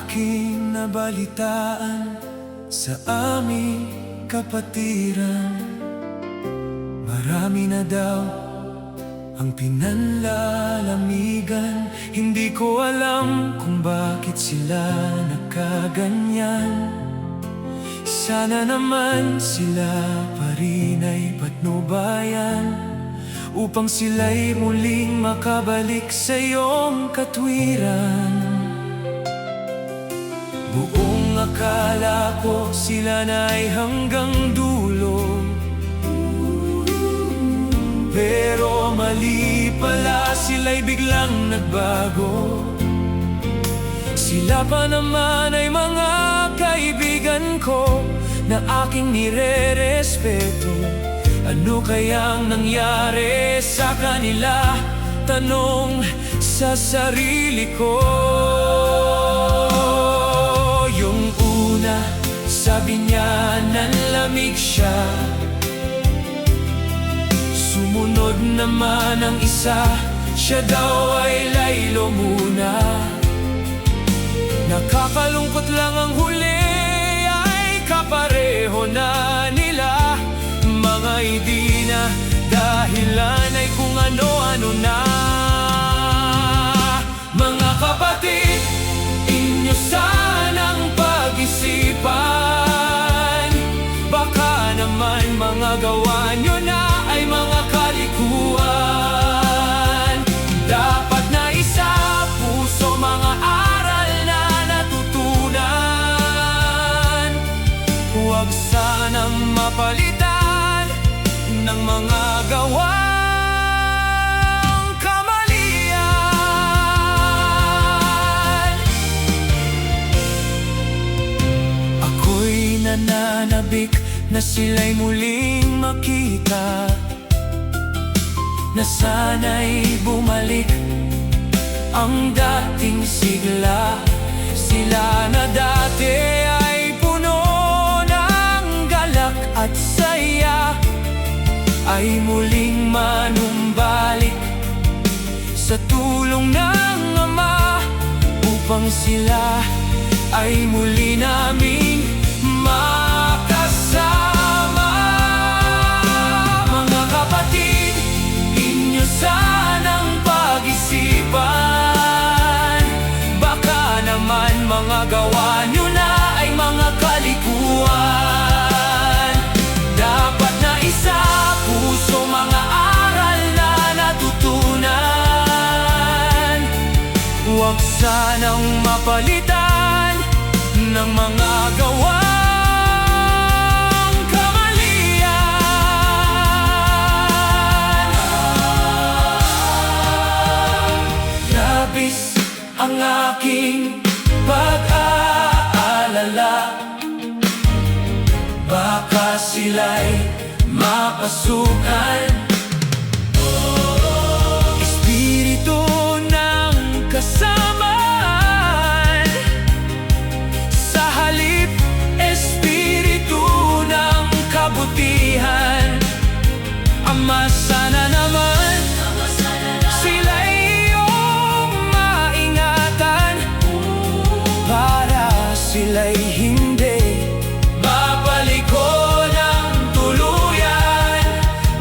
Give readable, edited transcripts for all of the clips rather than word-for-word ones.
aking nabalitaan sa aming kapatiran, marami na daw ang pinanlalamigan. Hindi ko alam kung bakit sila nagkaganyan. Sana naman sila pa rin ay patnubayan, upang sila'y muling makabalik sa iyong katwiran. Buong akala ko sila na'y hanggang dulo, pero mali pala, sila'y biglang nagbago. Sila pa naman ay mga kaibigan ko na aking nire-respeto. Ano kayang nangyari sa kanila? Tanong sa sarili ko. Yung una, sabi niya nanlamig siya. Sumunod naman ang isa, siya daw ay laylo muna. Nakakalungkot lang ang huli ay kapareho na nila. Mga hindi na dahilan ay kung ano-ano na. Mga kapatid, inyo sanang pag-isipan. Baka naman mga gawa nyo na ay mga kalikuan. Dapat na isa puso mga aral na natutunan. Huwag sanang mapalitan ng mga gawang kamalian. Ako'y nananabik na sila'y muling makita, na sana'y bumalik ang dating sigla. Sila na dati ay puno ng galak at saya, ay muling manumbalik sa tulong ng Ama, upang sila ay muli naming makasama. Mga kapatid, inyo sanang pag-isipan. Baka naman mga gawa nyo na ay mga kalikuan. Dapat na isa puso mga aral na natutunan. Huwag sanang mapalitan ng mga gawang kamalian. Labis ang aking pag-aalala, baka sila'y mapasukan. Espiritu ng kasamaan, sa halip espiritu ng kabutihan. Ama, sana naman sila'y iyong maingatan, para sila'y hindi mapaliko ng tuluyan.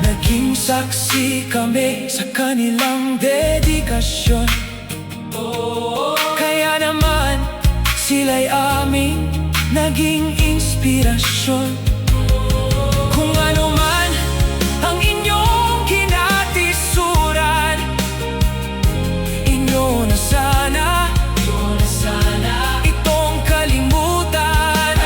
Naging saksi kami sa kanilang dedikasyon, kaya naman sila'y aming naging inspirasyon. Kung ano man ang inyong kinatisuran, inyo na sana itong kalimutan.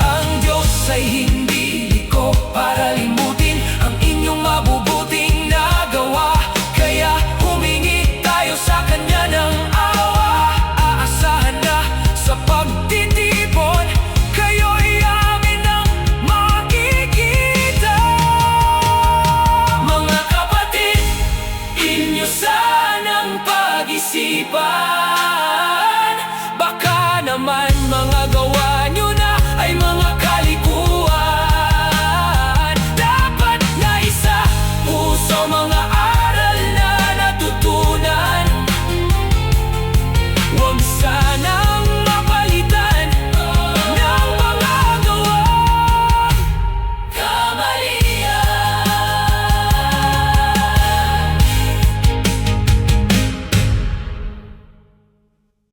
Ang Diyos ay hindi liko para limutin ang inyong mabubuting nagawa. Kaya humingi tayo sa Kanya ng awa. Aasahan na sa pagtitipon, kayo'y amin ang makikita. Mga kapatid, inyo sanang pag-isipan.